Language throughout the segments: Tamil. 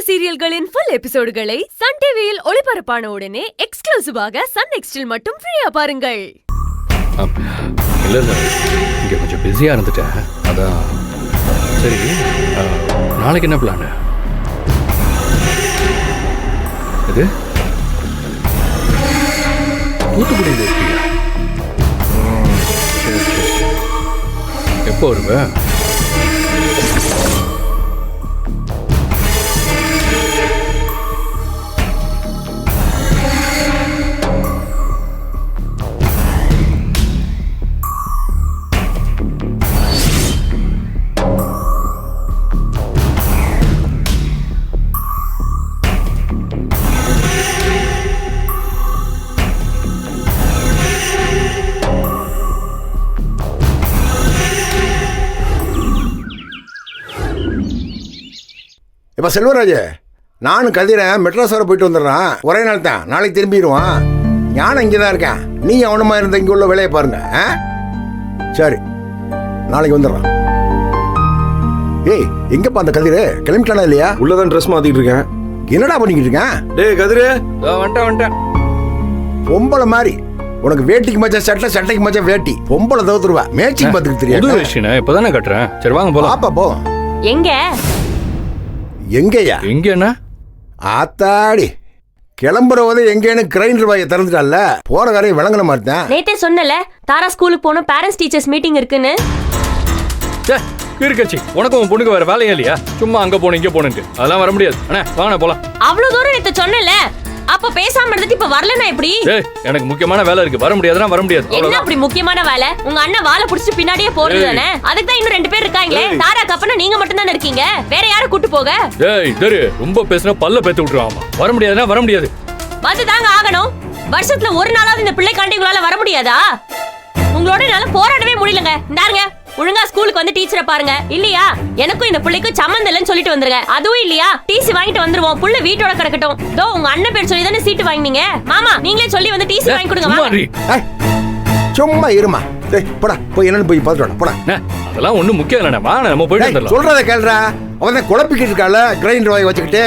சீரியல்களின் ஃபுல் எபிசோடுகளை சன் டிவியில் ஒளிபரப்பான உடனே எக்ஸ்க்ளூசிவாக சன் நெக்ஸ்டில் மட்டும் ஃப்ரீயா பாருங்கள். இல்லை இங்கே கொஞ்சம் பிஸியாக இருந்துட்டேன், அதான். சரி, நாளைக்கு என்ன பிளான்? இது தூத்துக்குடியில் இருக்கியா? சரி சரி, எப்போ வருவேன்? இப்போ செல்வராஜ், நானும் கதிரன் மெட்ராஸ் வர போயிட்டு வந்துடுறான். ஒரே நாள் தான், நாளைக்கு திரும்பிடுவான். ஞானம் இங்கே தான் இருக்கேன். நீ அவனமா இருந்த இங்கே உள்ள வேலையை பாருங்க. சரி, நாளைக்கு வந்துடுறான். ஏய், எங்கப்பா அந்த கதிரு? கிளம்பிட்டானா இல்லையா? உள்ளதான் ட்ரெஸ் மாத்திட்டு இருக்கேன். என்னடா பண்ணிக்கிட்டு இருக்கேன்? டேய் கதிரு, வந்துட்டேன். பொம்பளை மாதிரி உனக்கு வேட்டிக்கு மச்சா சட்டை, சட்டைக்கு மச்சா வேட்டி. பொம்பளை தவிர்த்துருவா, மேட்சிங் பார்த்துக்கு தெரியாது. இப்பதானே கட்டுறேன். சரி வாங்க போலாம். பாப்பா போ. எங்க எங்கயா? எங்கன்னா ஆத்தாடி, கிளம்புற போதே எங்கேன்னு கிரைண்டர் வாயை திறந்துட்டால, போற காரையும் விளங்கின மாதிரி தான். நேத்தே சொன்னல தாரா ஸ்கூலுக்கு போகணும், பேரண்ட்ஸ் டீச்சர்ஸ் மீட்டிங் இருக்குன்னு. இருக்கச்சி, உனக்கு உன் பொண்ணுக்கு வேற வேலையே இல்லையா? சும்மா அங்க போன இங்க போனுக்கு அதெல்லாம் வர முடியாது. அண்ணா வாங்க போலாம். அவ்வளவு தூரம் நேத்து சொன்னல, அப்ப பேசாம இருந்துட்டு இப்ப வரலனா எப்படி? எனக்கு முக்கியமான வேலை இருக்கு, வர முடியாதுன்னா வர முடியாது. என்ன அப்படி முக்கியமான வேலை? உங்க அண்ணன் வாளை புடிச்சிட்டு பின்னாடியே போறது தானே? அதுக்கு தான் இன்னும் 2 பேர் இருக்காங்களே. தாரா கப்பனா நீங்க மட்டும் தானே இருக்கீங்க, வேற யாரை கூட்டி போக? டேய் தெரு, ரொம்ப பேசினா பல்ல பேத்து விட்டுருவாமா. வர முடியாதுன்னா வர முடியாது. வந்து தாங்க ஆகணும். வருஷத்துல ஒரு நாளாவது இந்த பிள்ளை காண்டி உங்களால வர முடியாதா? உங்களோட என்னால போராடவே முடியலங்க. இந்தாருங்க, ஒழுங்கா ஸ்கூலுக்கு வந்து டீச்சரை பாருங்க. இல்லையா எனக்கும் இந்த பிள்ளைக்கும் சம்மந்தம் இல்லைன்னு சொல்லிட்டு வந்துருங்க. அதுவும் இல்லையா டிசி வாங்கிட்டு வந்துருவோம். புள்ள வீட்டோட கிடக்கட்டும். தோ உங்க அண்ணன் பேர் சொல்லி தானே சீட்டு வாங்கினீங்க. மாமா நீங்களே சொல்லி வந்து டிசி வாங்கி கொடுங்க. சும்மா இருமா. போடா, போய் என்னன்னு போய் பார்த்துட்டு போடா. அதெல்லாம் ஒண்ணும் முக்கியம் இல்லைண்ணா, வா நம்ம போயிட்டு வந்துடலாம். சொல்றத கேளுடா. அவன் தான் குழப்பிக்கிட்டு இருக்கால, கிரைண்டர் வாய் வச்சுக்கிட்டு.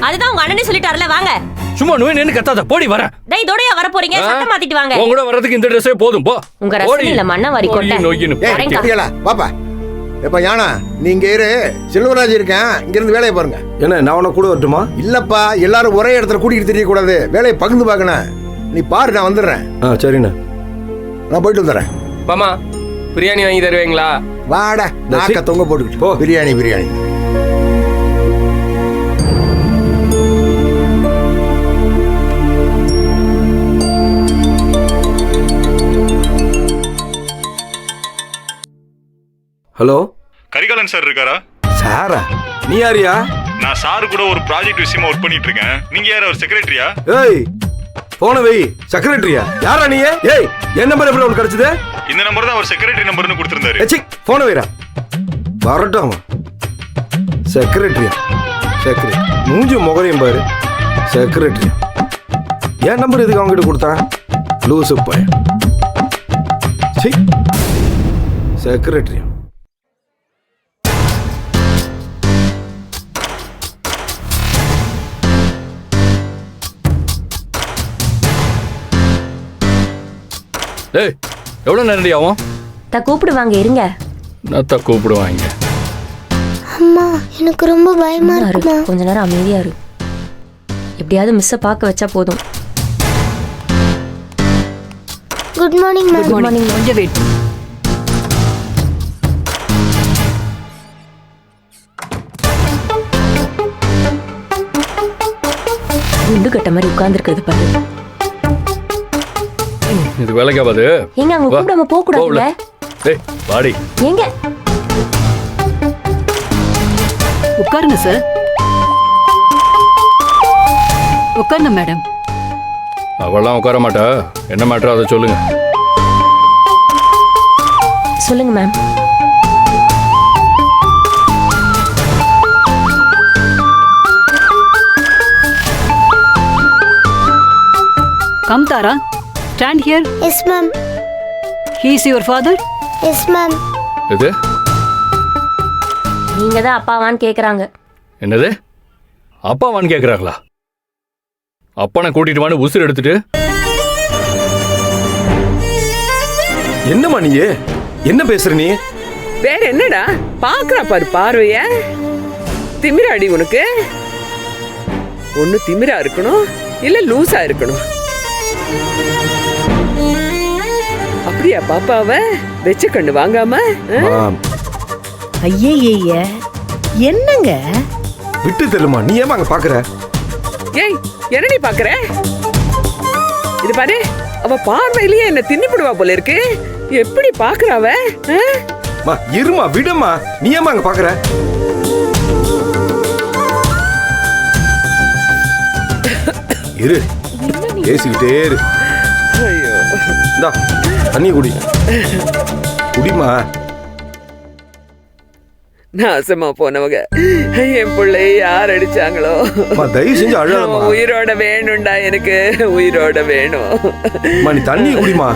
அதுதான் உங்க அண்ணனே சொல்லிட்டாருல, வாங்க. சும்மா நோய் நின்னு கத்தாத, போடி வர. டேய் இதோடயா வர போறீங்க? சட்டை மாத்திட்டு வாங்க. உங்க கூட வரதுக்கு இந்த ட்ரெஸ்ஸே போதும், போ. உங்க ரசனையில மண்ண வாரி கொட்ட. நோயின்னு பாப்பா. எப்ப யானா, நீங்க இரு, செல்வராஜ் இருக்கேன், இங்க இருந்து வேலையை பாருங்க. என்ன நான் உன கூட வரட்டுமா? இல்லப்பா, எல்லாரும் ஒரே இடத்துல கூட்டிகிட்டு தெரிய கூடாது, வேலையை பகிர்ந்து பார்க்கணும். நீ பாரு, நான் வந்துடுறேன். சரிண்ணா, நான் போயிட்டு வந்துடுறேன். மாமா பிரியாணி வாங்கி தருவீங்களா? வாடா, நாக்க தொங்க போட்டுக்கிட்டு போ. பிரியாணி பிரியாணி. ஹலோ, கரிகாலன் சார் இருக்காரா? சாரா? நீ யாரியா? நான் சார் கூட ஒரு ப்ராஜெக்ட் விஷயமா ஒர்க் பண்ணிட்டு இருக்கேன். நீங்க யார், ஒரு செக்ரட்டரியா? ஏய் போன வை. செக்ரட்டரியா? யாரா நீ? ஏய் என் நம்பர் எப்படி உனக்கு கிடைச்சது? இந்த நம்பர் தான் அவர் செக்ரட்டரி நம்பர்னு கொடுத்திருந்தாரு. ஏச்சி போன வைடா. வரட்டும். செக்ரட்டரியா? செக்ரட்டரி மூஞ்சி முகரையும் பாரு. செக்ரட்டரியா? என் நம்பர் எதுக்கு அவங்க கிட்ட கொடுத்தான்? லூசு பையன். சி, செக்ரட்டரியா? ஏய் எவ்வளவு நேரடி ஆகும்? கூப்பிடுவாங்க, இருங்க. நான் கூப்பிடுவாங்க. அம்மா எனக்கு ரொம்ப பயமா இருக்குமா? கொஞ்ச நேரம் அமைதியா இரு. எப்படியாவது மிஸ்ஸை பார்க்க வச்சா போதும். Good morning ma'am. Good morning. கொஞ்சம் வெயிட். குண்டு கட்ட மாதிரி உட்கார்ந்துருக்கிறது பாரு. இது வேலைக்காவது. எங்க அங்க கூப்பிடாம போக கூடாதுல. ஏய் வாடி. எங்க உட்காருங்க சார். உட்காருங்க மேடம். அவெல்லாம் உட்கார மாட்டா. என்ன மேட்டரோ அதை சொல்லுங்க. சொல்லுங்க ma'am. Come Tara, stand here. Yes ma'am. He is your father? Yes ma'am. இது நீங்க தான் அப்பாவான்னு கேக்குறாங்க. என்னது? அப்பாவான்னு கேக்குறாங்களா? அப்பனை கூட்டிட்டு வான்னு உசுர் எடுத்துட்டு என்னம்மா நீ என்ன பேசுற நீ? வேற என்னடா பாக்குறா பாரு பார்வைய. திமிராடி உனக்கு? ஒண்ணு திமிரா இருக்கணும் இல்ல லூசா இருக்கணும். அப்படியா பாப்பாவ வெச்ச கண்ணு வாங்காம? ஐயய்ய என்னங்க விட்டு தெருமா, நீ ஏமா அங்க பாக்குற? ஏய் என்னடி பாக்குற? இது பாரு, அவ பார்வையிலேயே என்ன தின்னுபிடுவா போல இருக்கு. எப்படி பாக்குறாவ? இருமா விடுமா, நீ ஏமா அங்க பாக்குற? இரு, பேசிக்கிட்டே இரு. ஐயோ, இந்தா தண்ணி குடி, குடிமா. நாசமா போனவங்க என் பிள்ளைய யார் அடிச்சாங்களோ. தயவு செஞ்சு அழாதம்மா. உயிரோட வேணும்டா, எனக்கு உயிரோட வேணும். நீ தண்ணி குடிமா.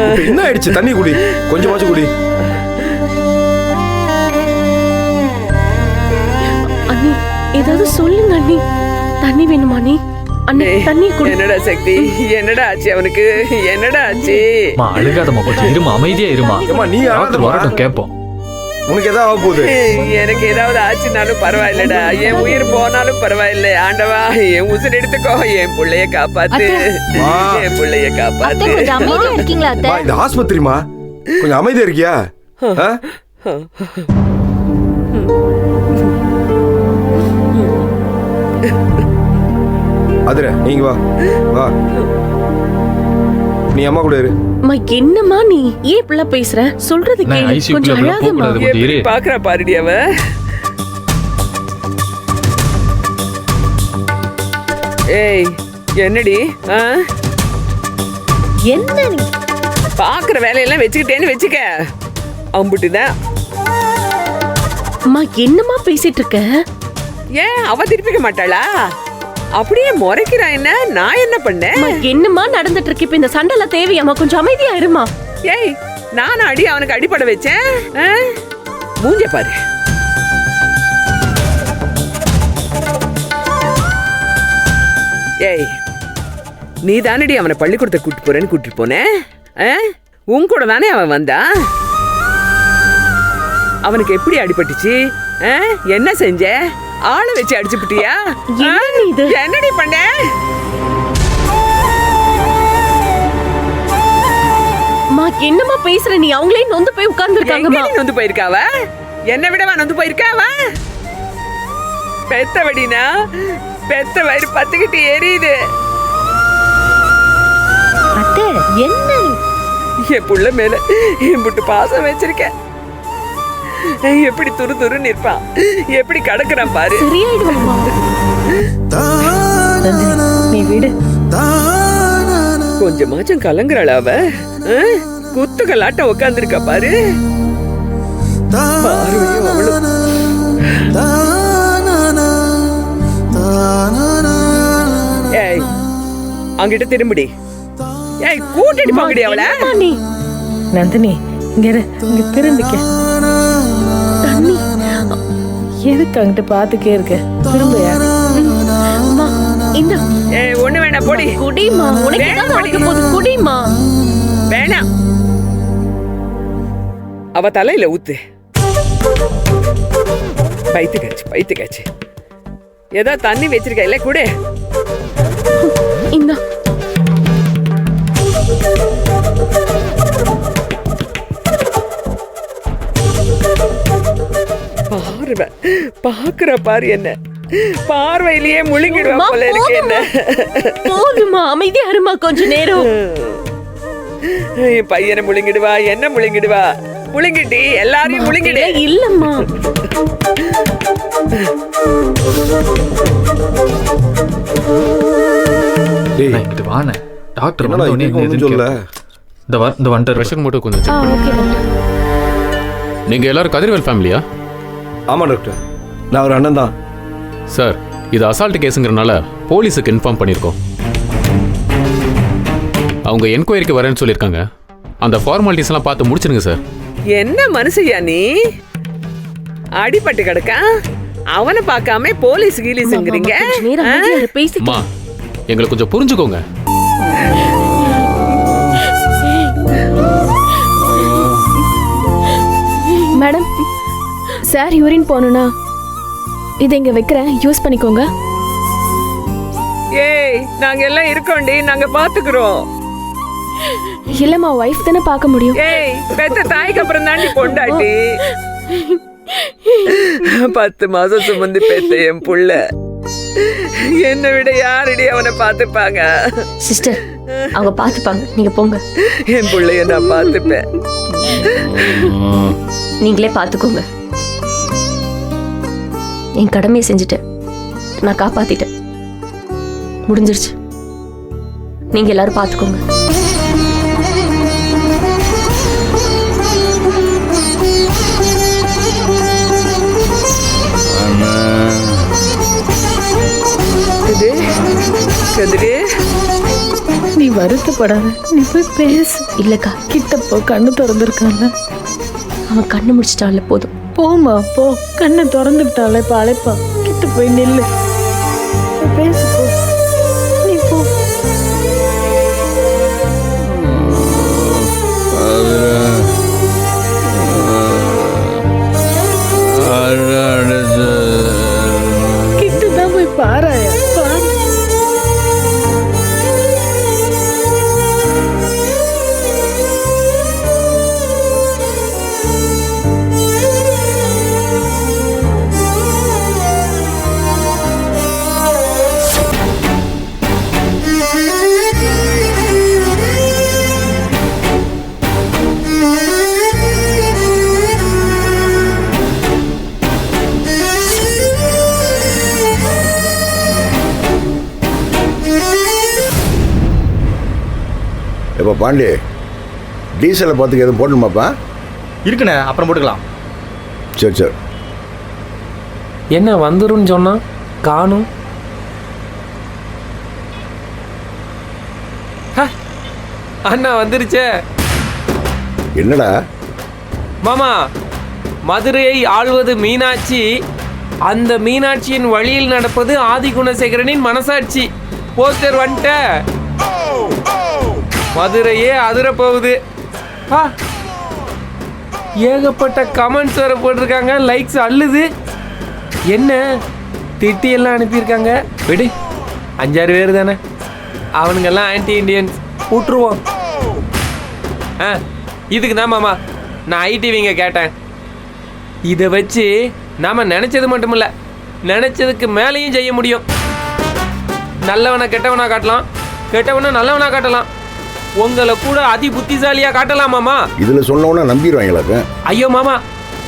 இப்ப என்ன ஆயிடுச்சு? தண்ணி குடி, கொஞ்சமாச்சும் குடி. அண்ணி ஏதாவது சொல்லுங்க அண்ணி. தண்ணி வேணுமா அண்ணி? அண்ணி தண்ணி குடி. என்னடா சக்தி, என்னடா ஆச்சு அவனுக்கு? என்னடா ஆச்சு? அழுகாதம்மா, கொஞ்சம் இருமா, அமைதியா இருமா. நீ வரட்டும் கேப்போம். உனக்கு ஏதாவது ஆக போகுது? எனக்கு ஏதாவது ஆச்சுனாலும் பரவாயில்லடா, என் உயிர் போனாலும் பரவாயில்ல. ஆண்டவா, என் உசுர் எடுத்துக்கோ, என் பிள்ளைய காப்பாத்து, என் பிள்ளைய காப்பாத்து. இருக்கீங்களா அத்தை? இது ஆஸ்பத்திரிமா, கொஞ்சம் அமைதியா இருக்கியா? அதுர நீங்க வா வா, நீ அம்மா கூட இரு. என்னம்மா நீ ஏன் இப்படிலாம் பேசுற? சொல்றது கேளு, கொஞ்சம் அழாதம்மா. எப்படி பாக்குறா பாருடி அவ. ஏய் என்னடி என்ன நீ பாக்குற வேலையெல்லாம் வச்சுக்கிட்டேன்னு வச்சுக்க, அம்புட்டுதான். அம்மா என்னம்மா பேசிட்டு இருக்க? ஏன் அவ திருப்பிக்க மாட்டாளா? அப்படியே முறைக்கிறா என்ன? நான் என்ன பண்ணேன்? என்னம்மா நடந்துட்டு இருக்கு இப்ப? இந்த சண்டைல தேவையாமா? கொஞ்சம் அமைதியா இருமா. ஏய் நானும் அவனுக்கு அடிப்படை வச்சேன். மூஞ்ச பாரு. ஏய் நீ தானடி அவனை பள்ளிக்கூடத்தை கூட்டிட்டு போறேன்னு கூட்டிட்டு போனேன். உன் கூட தானே அவன் வந்தான். அவனுக்கு எப்படி அடிபட்டுச்சு? என்ன செஞ்ச? ஆளை வச்சு அடிச்சுட்டியா? என்னடி பண்ண? என்னம்மா பேசுற நீ? அவங்களே நொந்து போய் உட்கார்ந்து இருக்காங்கம்மா. நொந்து போயிருக்காவ? என்ன விடவா நொந்து போயிருக்காவ? பெத்த வடினா பெத்த வயிறு பத்துக்கிட்டு எரியுது. அத்தை என்ன என் புள்ள மேல என் பாசம் வச்சிருக்கேன். எப்படி துரு துரு நிற்பான், எப்படி கடக்குறான் பாரு. நீ விடு. கொஞ்சமாச்சும் கலங்குறாள் அவ. குத்துக்கலாட்டம் உட்காந்துருக்கா பாரு. பார்வையும் அவளும். ஏய் அங்கிட்ட திரும்பிடி. ஏய் கூட்டிட்டு போங்கடி அவளை. நந்தினி இங்க திரும்பிக்க. தண்ணி எதுக்கு அங்கிட்ட பாத்துக்கே இருக்க? திரும்பியா? இந்த ஏய் ஒண்ணு வேணாம், போடி. குடிமா, உனக்கு தான் நடக்க போகுது, குடிமா. வேணாம், அவ தலையில ஊத்து. பைத்துக்காச்சு. ஏதோ தண்ணி வச்சிருக்க இல்ல, கூட இந்த பார்வை பாக்குற பாரு. என்ன பார்வையிலேயே முழுங்கிடுவா போல இருக்கு. என்ன போதுமா, அமைதியா இருமா கொஞ்ச நேரம். என் பையனை முழுங்கிடுவா, என்ன முழுங்கிடுவா. முழுங்கிட்டி எல்லாரையும் முழுங்கிடு. இல்லம்மா டாக்டர் சொல்ல இந்த வந்துட்டு பிரஷர் மட்டும் கொஞ்சம் செக் பண்ணுங்க. நீங்க எல்லாரும் கதிர்வேல் ஃபேமிலியா? ஆமா டாக்டர், நான் ஒரு அண்ணன் தான் சார். இது அசால்ட் கேஸுங்கிறனால போலீஸுக்கு இன்ஃபார்ம் பண்ணியிருக்கோம். அவங்க என்கொயரிக்கு வரேன்னு சொல்லியிருக்காங்க. அந்த ஃபார்மாலிட்டிஸ் எல்லாம் பார்த்து முடிச்சிருங்க சார். என்ன மனுஷையா நீ? அடிபட்டு கிடக்கா, அவனை பார்க்காம போலீஸ் கீலீஸ்ங்கிறீங்க அம்மா எங்களை கொஞ்சம் புரிஞ்சுக்கோங்க. மேடம் சார் யூரின் போகணும்னா இதை இங்க வைக்கிறேன், யூஸ் பண்ணிக்கோங்க. ஏய் நாங்க எல்லாம் இருக்கோண்டி, நாங்க பாத்துக்கிறோம். இல்லம்மா, ஒய்ஃப் தானே பார்க்க முடியும். ஏய் பெத்த தாய்க்கு அப்புறம் தாண்டி பொண்டாட்டி. 10 மாசம் சுமந்து பெத்த என் புள்ள என்னை விட யாரடி அவனை பாத்துப்பாங்க? சிஸ்டர் அவங்க பாத்துப்பாங்க, நீங்க போங்க. என் புள்ளைய நான் பாத்துப்பேன். நீங்களே பாத்துக்கோங்க. என் கடமையை செஞ்சுட்டேன், நான் காப்பாத்திட்டேன், முடிஞ்சிருச்சு. நீங்க எல்லாரும் பாத்துக்கோங்க. கதிரே நீ வருத்தப்படாத, நீ போய் பேசு. இல்லக்கா, கிட்டப்போ கண்ணு திறந்துருக்கான்ல, அவன் கண்ணு முடிச்சிட்டான்ல, போதும். போமா போ. கண்ணை திறந்துக்கிட்டால இப்ப அழைப்பா. கிட்ட போய் நில்லு, போய் பேசு போ. நீ போ. கிட்டதான் போய் பாராயா. பாரு. எப்போ பாண்டி டீசலை பார்த்துக்க எதுவும் போடணுமாப்பா? இருக்குண்ணே, அப்புறம் போட்டுக்கலாம். சரி சரி. என்ன வந்துருன்னு சொன்னா காணும். அண்ணா வந்துருச்சே. என்னடா மாமா, மதுரையை ஆள்வது மீனாட்சி, அந்த மீனாட்சியின் வழியில் நடப்பது ஆதிகுணசேகரனின் மனசாட்சி. போஸ்டர் வந்துட்ட, மதுரையே அதிர போகுது. ஏகப்பட்ட கமெண்ட்ஸ் வர போட்டிருக்காங்க, லைக்ஸ் அள்ளுது. என்ன திட்டி எல்லாம் அனுப்பியிருக்காங்க. விடு, 5-6 பேர் தானே, அவனுங்கெல்லாம் ஆன்டி இண்டியன்ஸ், விட்டுருவோம். இதுக்கு தான் மாமா நான் ஐடிவிங்க கேட்டேன். இதை வச்சு நாம நினைச்சது மட்டுமில்ல, நினைச்சதுக்கு மேலேயும் செய்ய முடியும். நல்லவனை கெட்டவனா காட்டலாம், கெட்டவனை நல்லவனா காட்டலாம், உங்களை கூட அதி புத்திசாலியா காட்டலாமாமா. இதுல சொன்னவனா நம்பிடுவாங்களா? ஐயோ மாமா,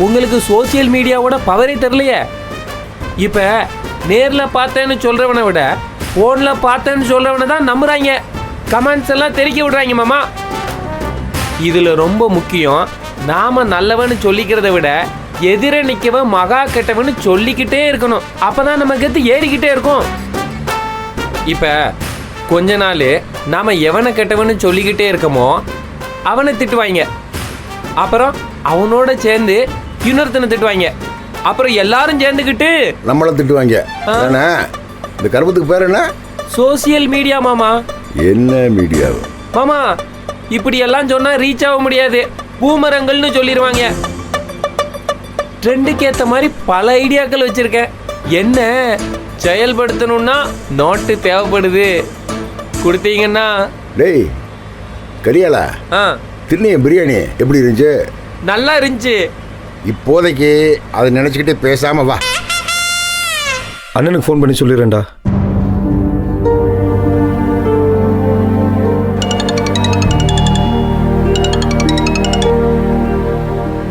உங்களுக்கு சோசியல் மீடியாவோட பவரே தெரியலையே. இப்ப நேர்ல பார்த்தேன்னு சொல்றவனை விட போன்ல பார்த்தேன்னு சொல்றவனை தான் நம்புறாங்க. கமெண்ட்ஸ் எல்லாம் தெரிக்க விடுறாங்க மாமா. இதுல ரொம்ப முக்கியம், நாம நல்லவன்னு சொல்லிக்கிறத விட எதிர நிக்கவன் மகா கெட்டவன்னு சொல்லிக்கிட்டே இருக்கணும். அப்பதான் நம்ம கத்து ஏறிக்கிட்டே இருக்கும். இப்ப கொஞ்ச நாள் நாம எவனை கெட்டவன்னு சொல்லிக்கிட்டே இருக்கமோ அவனை திட்டுவாங்க, அப்புறம் அவனோட சேர்ந்து இன்னொருத்தனை திட்டுவாங்க, அப்புறம் எல்லாரும் சேர்ந்துக்கிட்டு நம்மள திட்டுவாங்க. இந்த கருப்பத்துக்கு பேர் என்ன? சோசியல் மீடியா மாமா. என்ன மீடியா மாமா? இப்படி எல்லாம் சொன்னா ரீச் ஆக முடியாது, பூமரங்கள்னு சொல்லிடுவாங்க. ட்ரெண்டுக்கு ஏற்ற மாதிரி பல ஐடியாக்கள் வச்சிருக்கேன். என்ன செயல்படுத்தணும்னா நோட்டு தேவைப்படுது, கொடுத்தீங்கன்னா. டேய் கரியாலா, திருநீய பிரியாணி எப்படி இருந்துச்சு? நல்லா இருந்துச்சு. இப்போதைக்கு அதை நினைச்சுக்கிட்டே பேசாம வா. அண்ணனுக்கு ஃபோன் பண்ணி சொல்லிடுறேன்டா.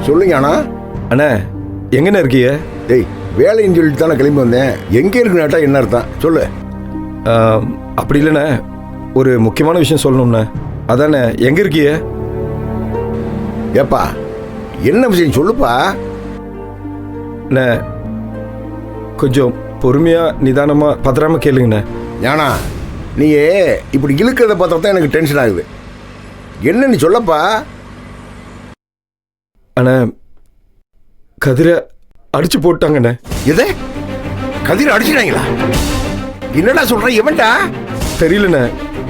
சொல்லுங்க அண்ணா. அண்ணா எங்கண்ணே இருக்கீங்க? டேய் வேலைன்னு சொல்லிட்டு தானே கிளம்பி வந்தேன். எங்கே இருக்குனாட்டா என்ன அர்த்தம் சொல்லு. அப்படி இல்லைண்ணே, ஒரு முக்கியமான விஷயம் சொல்லணும்ண்ணே. அதானே, எங்கே இருக்கீங்க? ஏப்பா என்ன விஷயம் சொல்லுப்பா. அண்ணே கொஞ்சம் பொறுமையாக நிதானமாக பத்திராம கேளுங்கண்ணே. ஞானா, நீ இப்படி இழுக்கிறத பார்த்தா தான் எனக்கு டென்ஷன் ஆகுது. என்னன்னு சொல்லப்பா. அண்ணா கதிரை அடிச்சு போட்டாங்கண்ணே. எது கதிர் அடிச்சிட்டாங்களா? என்னடா சொல்ற? எவன்டா? தெரியலண்ணே.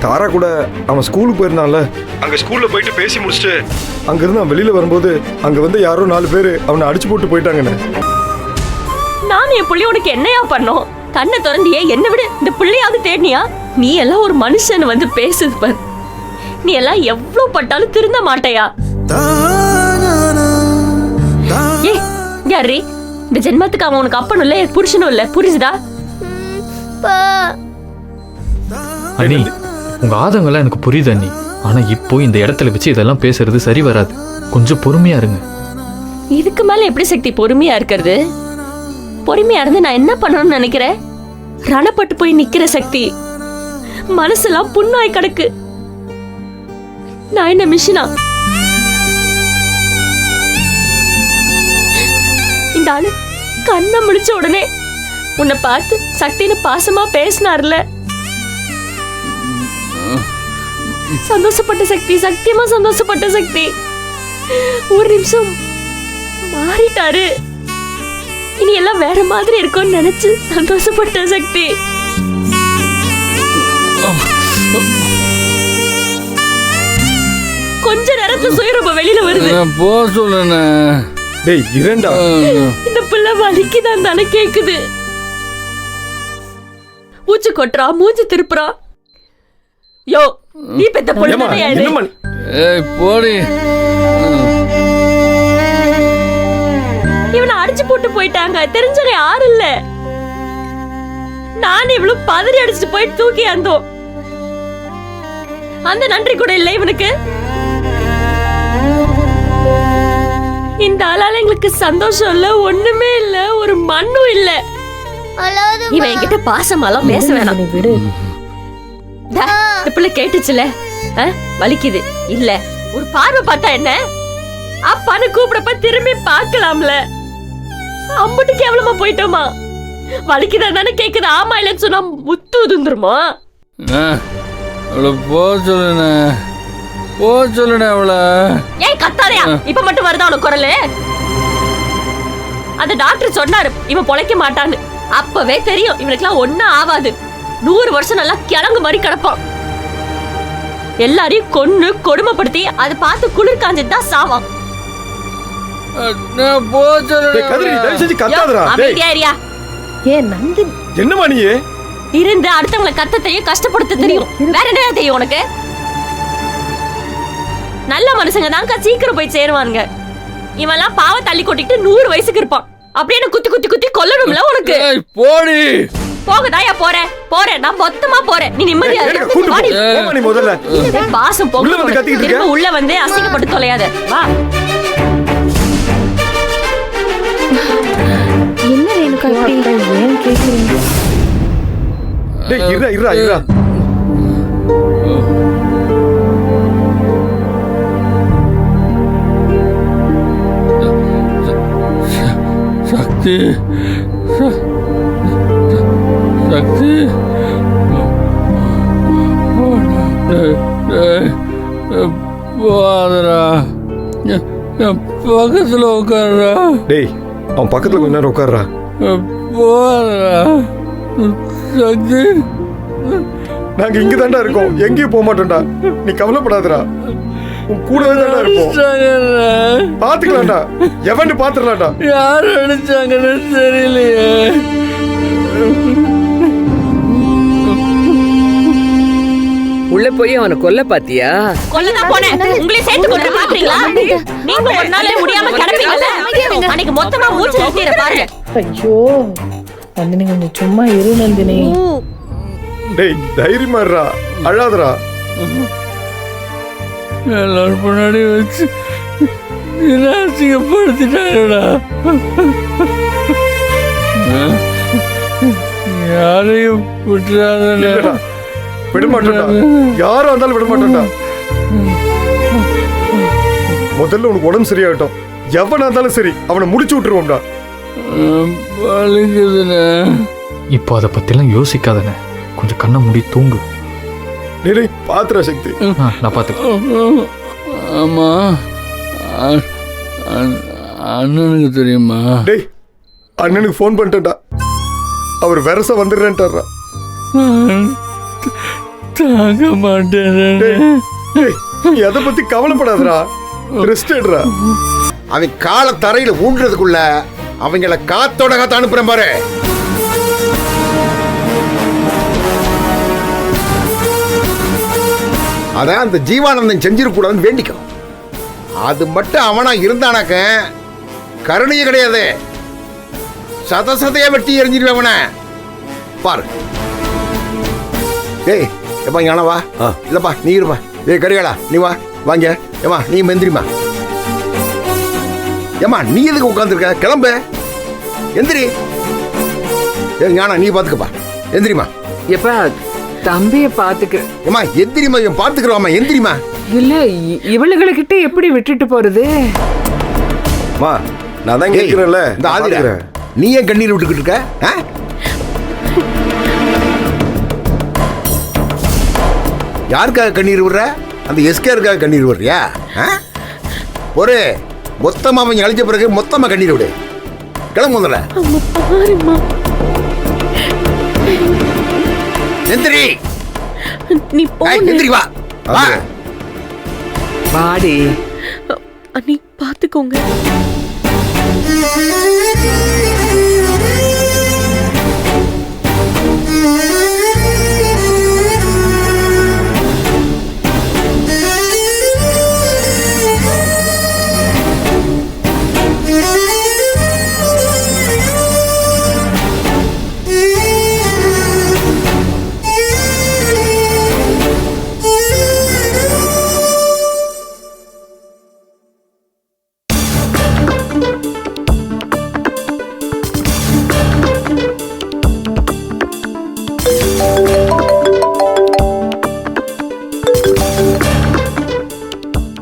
தாரா கூட அவன் ஸ்கூலுக்கு போயிருந்தான்ல, அங்க ஸ்கூல்ல போயிட்டு பேசி முடிச்சுட்டு அங்கிருந்து அவன் வெளியில வரும்போது அங்க வந்து யாரோ 4 பேர் அவனை அடிச்சு போட்டு போயிட்டாங்கண்ணே. நான் என் புள்ளையோடுக்கு என்னையா பண்ணோம்? கண்ணை திறந்தியே என்ன விட இந்த பிள்ளையாவது தேடினியா? நீ எல்லாம் ஒரு மனுஷன் வந்து பேசுது பாரு. நீ எல்லாம் எவ்வளவு பட்டாலும் திருந்த மாட்டையா? ஏ யாரி, இந்த ஜென்மத்துக்கு அவன் உனக்கு அப்பனும் இல்ல புருஷனும் இல்ல, புரிஞ்சுதா? அண்ணி, உங்க ஆதங்கெல்லாம் எனக்கு புரியுது அண்ணி. ஆனா இப்போ இந்த இடத்துல வச்சு இதெல்லாம் பேசுறது சரி வராது. கொஞ்சம் பொறுமையா இருங்க. இதுக்கு மேல எப்படி சக்தி பொறுமையா இருக்கிறது? பொறுமையா இருந்து நான் என்ன பண்ணணும்னு நினைக்கிறேன்? ரணப்பட்டு போய் நிக்கிற சக்தி. மனசெல்லாம் புண்ணாய் கிடக்கு. நான் என்ன மிஷினா? இந்த ஆளு கண்ணை முடிச்ச உடனே உன்னை பார்த்து சக்தின்னு பாசமா பேசினார்ல, சந்தோஷப்பட்ட சக்தி, சத்தியமா சந்தோஷப்பட்ட சக்தி. ஒரு நிமிஷம் மாறிட்டாரு. இனி எல்லாம் வேற மாதிரி இருக்கும்னு நினைச்சு சந்தோஷப்பட்ட சக்தி. கொஞ்ச நேரத்துல சுயரூபம் வெளியில வருது. போ சொல்லுண்ணே. டேய் இரண்டா, இந்த பிள்ளை வலிக்குதான் தானே கேக்குது. மூச்சு கொட்டுறா, மூச்சு திருப்புறா. யோ, நீ பெத்த பொண்ணு தானே இது? ஏய் போடி. இவனை அடிச்சு போட்டு போயிட்டாங்க. தெரிஞ்சவங்க யாரும் இல்ல. நான் இவ்வளவு பதறி அடிச்சுட்டு போய் தூக்கி அந்தோம். அந்த நன்றி கூட இல்ல இவனுக்கு. இந்த ஆளால எங்களுக்கு சந்தோஷம் இல்ல, ஒண்ணுமே இல்ல, ஒரு மண்ணும் இல்ல. இவன் என்கிட்ட பாசமாலாம் பேச வேணாம். விடு. இந்த பிள்ளை கேட்டுச்சுல, வலிக்குது இல்ல, ஒரு பார்வை பார்த்தா என்ன? அப்பான்னு கூப்பிடப்ப திரும்பி பார்க்கலாம்ல. அம்புட்டு கேவலமா போயிட்டோமா? வலிக்குதா தானே கேக்குது. ஆமா இல்லன்னு சொன்னா முத்து உதுந்துருமா? போ சொல்லுண்ணே, போ சொல்லுண்ணே. அவளை ஏய் கத்தாதையா, இப்ப மட்டும் வருதா அவனுக்கு குரலு? அந்த டாக்டர் சொன்னாரு இவன் பொழைக்க மாட்டான்னு. அப்பவே தெரியும் இவனுக்குலாம் ஒன்னும் ஆவாது. 100 வருஷம் நல்லா கிழங்கு மாதிரி கிடப்பான். எல்லாரையும் கொன்னு கொடுமைப்படுத்தி அதை பார்த்து குளிர் காஞ்சிதான் சாவான். போ சொல்லுண்ணே. கதிரி தயவு செஞ்சு கத்தாதடா. அமைதியா இருயா. ஏன் நந்தினி என்னமா நீ இருந்து அடுத்தவங்களை கத்த தெரியும், கஷ்டப்படுத்த தெரியும். வேற என்ன தெரியும் உனக்கு? நல்ல மனுஷங்க தாங்க சீக்கிரம் போய் சேருவானுங்க. இவெல்லாம் பாவ தள்ளி கொட்டிட்டு 100 வயசுக்கு இருப்பான். அப்படியே குத்தி குத்தி குத்தி கொல்லணும்ல உனக்கு. போடி. போகதாயா போறேன் போறேன், நான் மொத்தமா போறேன். நீ நிம்மதியா நீ முதல்ல பாசம் போக திரும்ப உள்ள வந்து அசிங்கப்பட்டு தொலையாத. வா. என்ன ரேணுகா இப்படி ஏன் கேக்குறீங்க? டேய் இருடா இருடா இருடா. சக்தி சக்தி போதரா, பக்கத்துல உட்கார்றா. டேய் அவன் பக்கத்துல கொஞ்ச நேரம் உட்கார்றா. போதரா சக்தி. நாங்க இங்க தாண்டா இருக்கோம், எங்கேயும் போக மாட்டோம்டா. நீ கவலைப்படாதடா, உன் கூடவே தாண்டா இருப்போம். பாத்துக்கலாம்டா, எவன்னு பாத்துக்கலாம்டா. யாரு அடிச்சாங்கன்னு தெரியலையே. உள்ள போய் அவனை கொல்ல பாத்தியா? கொல்லதான் போனேன். உங்களை சேர்த்து கொண்டு பாக்குறீங்களா? நீங்க ஒரு நாளே முடியாம கிடப்பீங்கல்ல, அன்னைக்கு மொத்தமா மூச்சு நிறுத்திற பாருங்க. ஐயோ நந்தினி கொஞ்சம் சும்மா இரு நந்தினி. டேய் தைரியமா இருடா, அழாதடா. எல்லாரும் முன்னாடி வச்சு அசிங்கப்படுத்திட்டாடா. யாரையும் விட்டுறாதடா. விட மாட்டோம்டா, யாரும் வந்தாலும் விட மாட்டோம்டா. முதல்ல உனக்கு உடம்பு சரியாகட்டும். எவனா இருந்தாலும் சரி அவனை முடிச்சு விட்டுருவோம்டா. இப்போ அதை பத்திலாம் யோசிக்காதண்ணே. கொஞ்சம் கண்ணை மூடி தூங்கு. டேய் பாத்துறா சக்தி. நான் பாத்துக்கிறேன். ஆமா அண்ணனுக்கு தெரியுமா? டேய் அண்ணனுக்கு ஃபோன் பண்ணிட்டேன்டா, அவர் வெரச வந்துடுறேன்ட்டாரா. தாங்க மாட்டேன். நீ எதை பத்தி கவலைப்படாதடா, ரெஸ்ட் எடுறா. அவன் கால தரையில ஊன்றதுக்குள்ள அவங்கள காத்தோட காத்த அனுப்புறேன் பாரு. அதான் அந்த ஜீவானந்தன் செஞ்சிருக்கூடாதுன்னு வேண்டிக்கும். அது மட்டும் அவனா இருந்தானாக்க கருணையே கிடையாது, சதசதைய வெட்டி எரிஞ்சிருவேன் அவனை பாரு. ஏய் எப்பா ஞான வா. இல்லப்பா நீ இருப்பா. ஏய் கரிகாலா நீ வா, வாங்க. ஏமா நீ மெந்திரிமா. ஏமா நீ எதுக்கு உட்காந்துருக்க? கிளம்பு, எந்திரி. ஏ ஞானா நீ பாத்துக்கப்பா, எந்திரிமா. எப்ப தம்பிய பாத்துக்க. ஏமா எந்திரிமா, இவன் பாத்துக்கிறோமா, எந்திரிமா. இல்ல இவளுகிட்ட எப்படி விட்டுட்டு போறது? மா நான் தான் கேட்கிறேன்ல, இந்த ஆதிர நீ ஏன் கண்ணீர் விட்டுக்கிட்டு இருக்க? யாருக்காக கண்ணீர் விடுற? அந்த எஸ்கேருக்காக கண்ணீர் விடுறியா? ஒரு மொத்தமா அவன் அழிஞ்ச பிறகு மொத்தமா கண்ணீர் விடு. கிளம்பு முதல்ல. எந்திரி, நீ எந்திரி வா. வாடி. நீ பாத்துக்கோங்க.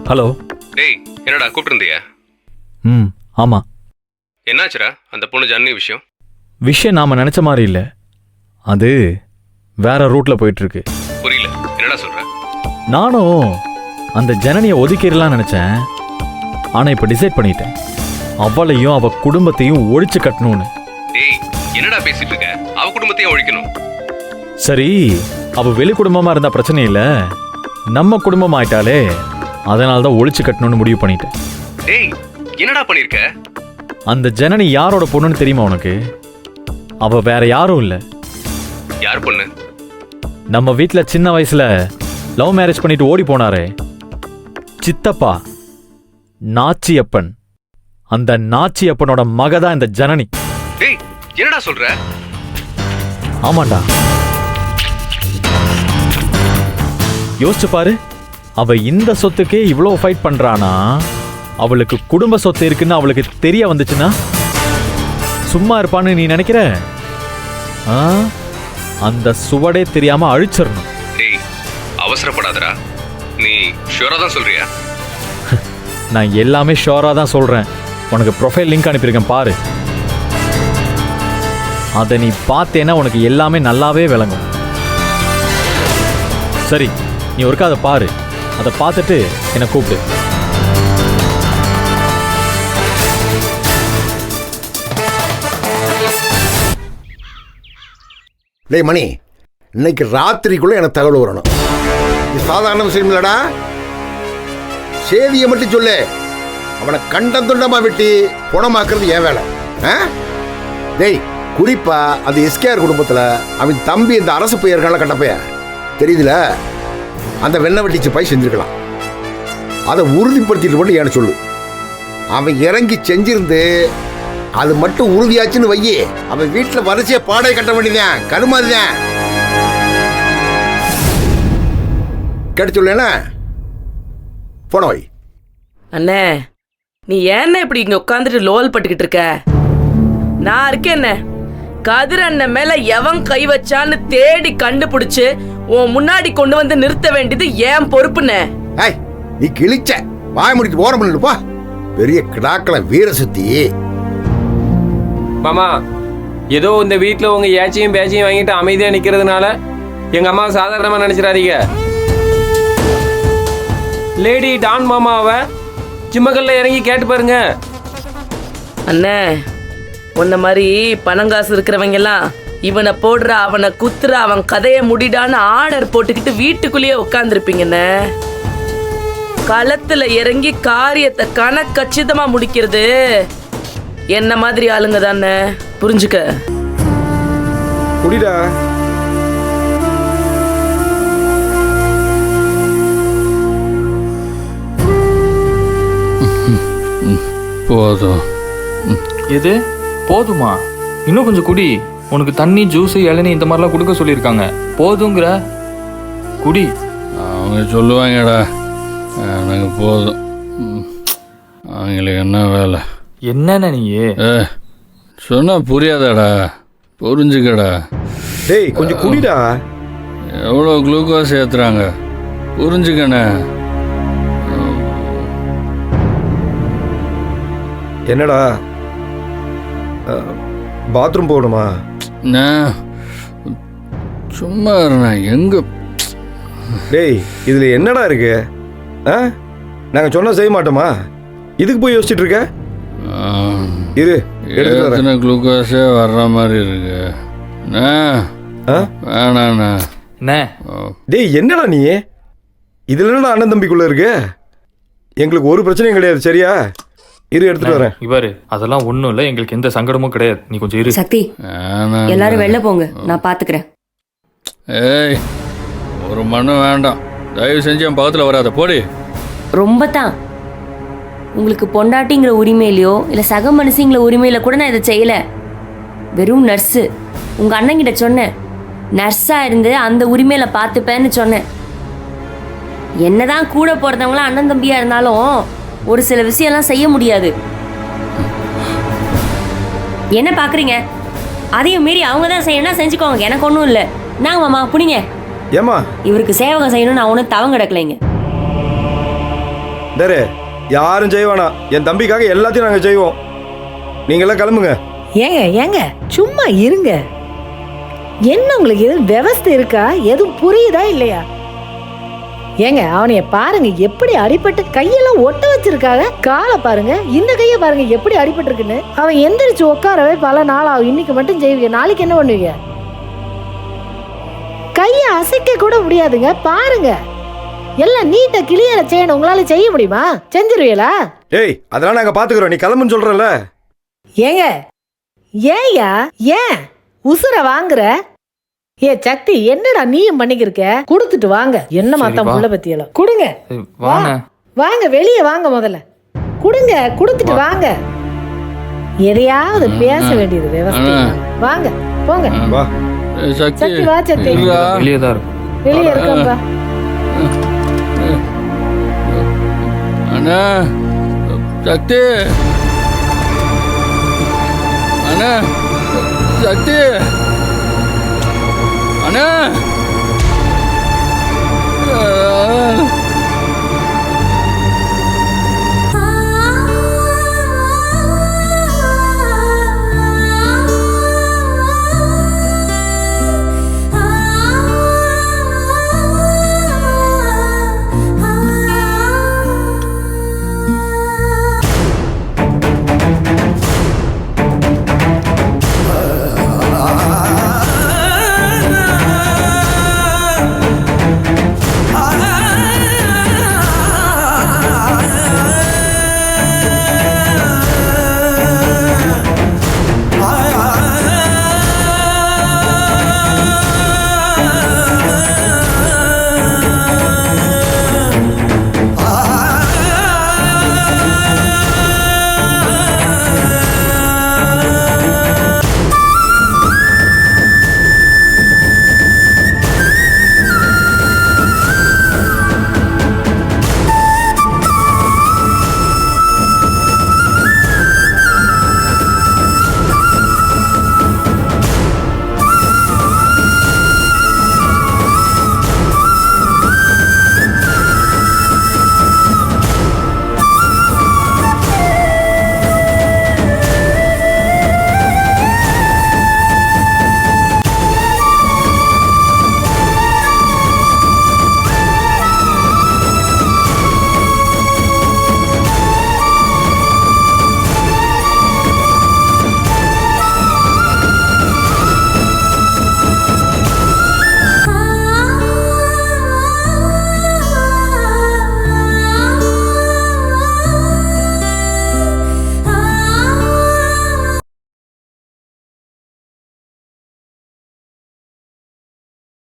ஹலோ. டேய் என்னடா கூப்பிட்டுருந்தியா? ம் ஆமாம். என்னாச்சுடா அந்த பொண்ணு ஜன்னி விஷயம்? விஷயம் நாம் நினச்ச மாதிரி இல்லை, அது வேற ரூட்டில் போயிட்டுருக்கு. புரியல, என்னடா சொல்ற? நானும் அந்த ஜனனியை ஒதுக்கிடலாம்னு நினச்சேன், ஆனால் இப்போ டிசைட் பண்ணிட்டேன், அவளையும் அவள் குடும்பத்தையும் ஒழிச்சு கட்டணும்னு. டேய் என்னடா பேசிட்டு இருக்க? அவ குடும்பத்தையும் ஒழிக்கணும்? சரி, அவள் வெளி குடும்பமாக இருந்தால் பிரச்சனை இல்லை, நம்ம குடும்பம் ஆயிட்டாலே, அதனால தான் ஒழிச்சு கட்டணும்னு முடிவு பண்ணிட்டேன். டேய் என்னடா பண்ணிருக்க? அந்த ஜனனி யாரோட பொண்ணுன்னு தெரியுமா உனக்கு? அவ வேற யாரும் இல்ல. யார் பொண்ணு? நம்ம வீட்டில் சின்ன வயசுல லவ் மேரேஜ் பண்ணிட்டு ஓடி போனாரே சித்தப்பா, நாச்சியப்பன். அந்த நாச்சியப்பனோட மக தான் இந்த ஜனனி. டேய் என்னடா சொல்ற? ஆமாண்டா. யோசிச்சு பாரு, அவ இந்த சொத்துக்கே இவ்வளோ ஃபைட் பண்றானா, அவளுக்கு குடும்ப சொத்து இருக்குன்னு அவளுக்கு தெரிய வந்துச்சுன்னா சும்மா இருப்பான்னு நீ நினைக்கிற? அந்த சுவடே தெரியாம அழிச்சிடணும். டேய் அவசரப்படாதடா, நீ ஷூரா தான் சொல்றியா? நான் எல்லாமே ஷோரா தான் சொல்றேன். உனக்கு ப்ரொஃபைல் லிங்க் அனுப்பியிருக்கேன் பாரு. அதை நீ பார்த்தேன்னா உனக்கு எல்லாமே நல்லாவே விளங்கும். சரி, நீ ஒருக்கா அதை பாரு, அதை பார்த்துட்டு என்னை கூப்பிடு. டேய் மணி, இன்னைக்கு ராத்திரிக்குள்ள எனக்கு தகவல் வரணும். இது சாதாரண விஷயம் இல்லடா. சேதியை மட்டும் சொல்லு, அவனை கண்டம் துண்டமா வெட்டி புணமாக்குறது என் வேலை. டேய் குறிப்பா அந்த எஸ்கேஆர் குடும்பத்துல அவன் தம்பி இந்த அரசு பெயர்களை கட்டப்பைய தெரியுதுல, அந்த வெண்ணெய் வெட்டி சிப்பாய் செஞ்சிருக்கலாம். அதை உறுதிப்படுத்திட்டு மட்டும் ஏன்னு சொல்லு. அவன் இறங்கி செஞ்சிருந்து அது மட்டும் உறுதியாச்சுன்னு வையே, அவன் வீட்டில் வரிசைய பாடகை கட்ட வேண்டியதான், கருமாதிதான். கேட்டு சொல்லேண்ணா, போன வை. அண்ணே நீ ஏன்னா இப்படி இங்க உட்காந்துட்டு லோல் பட்டுக்கிட்டு இருக்க? நான் இருக்கேன் என்ன, கதிர் அண்ணன் மேல எவன் கை வச்சான்னு தேடி கண்டுபிடிச்சு உன் முன்னாடி கொண்டு வந்து நிறுத்த வேண்டியது ஏன் பொறுப்புண்ணே. ஏய் நீ கிழிச்ச வாய முடிட்டு ஓரம் பண்ணிடுப்பா. பெரிய கிடாக்கல வீர சுத்தி. மாமா, ஏதோ இந்த வீட்டில் உங்க ஏச்சியும் பேச்சியும் வாங்கிட்டு அமைதியா நிக்கிறதுனால எங்க அம்மா சாதாரணமா நினைச்சிடாதீங்க. லேடி டான் மாமாவை சிம்மக்கல்ல இறங்கி கேட்டு பாருங்க. அண்ணே உன்ன மாதிரி பணங்காசு இருக்கிறவங்க எல்லாம் இவனை போடுற அவனை குத்துற அவன் கதையை முடிடான்னு ஆர்டர் போட்டுக்கிட்டு வீட்டுக்குள்ளேயே உட்காந்துருப்பீங்கண்ணே. களத்துல இறங்கி காரியத்தை கச்சிதமா முடிக்கிறது என்ன மாதிரி ஆளுங்க தானே, புரிஞ்சுக்க. குடிடா. போதும். எது போதுமா? இன்னும் கொஞ்சம் குடி. உனக்கு தண்ணி, ஜூஸ், இளநீ இந்த மாதிரிலாம் கொடுக்க சொல்லியிருக்காங்க. போதுங்கிற குடி. அவங்க சொல்லுவாங்கடா, எனக்கு போதும். அவங்களுக்கு என்ன வேலை? என்னென்ன நீ சொன்னா புரியாதாடா, புரிஞ்சுக்கடா. டேய் கொஞ்சம் குடிடா. எவ்வளோ குளுக்கோஸ் ஏற்றுறாங்க, புரிஞ்சுக்கண்ணே. என்னடா பாத்ரூம் போகணுமா? நான் சும்மா இருந்தேன். எங்க? டேய் இதுல என்னடா இருக்கு? நாங்க சொன்னா செய்ய மாட்டோமா? இதுக்கு போய் யோசிச்சுட்டு இருக்க? இரு, எத்தனை குளுக்கோஸே வர்ற மாதிரி இருக்கு. வேணாண்ணா. டேய் என்னடா நீ? இதுல என்னடா அண்ணன் தம்பிக்குள்ள இருக்கு? எங்களுக்கு ஒரு பிரச்சனையும் கிடையாது, சரியா? இரு, எடுத்துட்டு வரேன். இவரு அதெல்லாம் ஒண்ணும் இல்ல, எங்களுக்கு எந்த சங்கடமும் கிடையாது. நீ கொஞ்சம் இரு. சக்தி, எல்லாரும் வெளில போங்க, நான் பாத்துக்கிறேன். ஏய், ஒரு மண்ணு வேண்டாம், தயவு செஞ்சு என் பக்கத்துல வராத, போடி. ரொம்ப தான். உங்களுக்கு பொண்டாட்டிங்கிற உரிமையிலையோ இல்ல சக மனுஷங்கிற உரிமையில கூட நான் இதை செய்யல. வெறும் நர்ஸு. உங்க அண்ணங்கிட்ட சொன்னேன், நர்ஸா இருந்து அந்த உரிமையில பார்த்துப்பேன்னு சொன்னேன். என்னதான் கூட போறதவங்களாம் அண்ணன் தம்பியா இருந்தாலும் ஒரு சில விஷயம்லாம் செய்ய முடியாது. என்ன பாக்குறீங்க? அதையும் மீறி அவங்க தான் செய்யணும்னா செஞ்சுக்கோங்க, எனக்கு ஒன்றும் இல்லை. நாங்க மாமா புனிங்க. ஏமா இவருக்கு சேவகம் செய்யணும்னு நான் ஒன்றும் தவம் கிடக்கலைங்க. டேரே யாரும் செய்ய வேணாம், என் தம்பிக்காக எல்லாத்தையும் நாங்கள் செய்வோம். நீங்களாம் கிளம்புங்க. ஏங்க சும்மா இருங்க. என்ன உங்களுக்கு எதுவும் விவஸ்தை இருக்கா? எதுவும் புரியுதா இல்லையா? ஏங்க அவனைய பாருங்க, எப்படி அடிபட்டு கையெல்லாம் ஒட்ட வச்சிருக்காங்க. காலை பாருங்க, இந்த கையை பாருங்க எப்படி அடிபட்டு இருக்குன்னு. அவன் எந்திரிச்சு உட்காரவே பல நாள் ஆகும். இன்னைக்கு மட்டும் செய்வீங்க, நாளைக்கு என்ன பண்ணுவீங்க? கையை அசைக்க கூட முடியாதுங்க. பாருங்க, எல்லாம் நீட்டா கிளியர செய்யணும். உங்களால செய்ய முடியுமா? செஞ்சிருவீங்களா? ஏய் அதெல்லாம் நாங்க பாத்துக்கிறோம், நீ கிளம்புன்னு சொல்றல. ஏங்க ஏயா ஏன் உசுர வாங்குற? ஏ சக்தி, என்னடா நீயும் பண்ணிக்கிருக்க? கொடுத்துட்டு வாங்க. என்ன மாத்தம் புள்ள பத்தியெல்லாம் கொடுங்க. வாங்க வெளியே வாங்க, முதல்ல கொடுங்க, கொடுத்துட்டு வாங்க. எதையாவது பேச வேண்டியது விவசாய. வாங்க போங்க. சக்தி வா, சக்தி வெளியே இருக்கா? அண்ணா சக்தி, அண்ணா சக்தி, அண்ணா.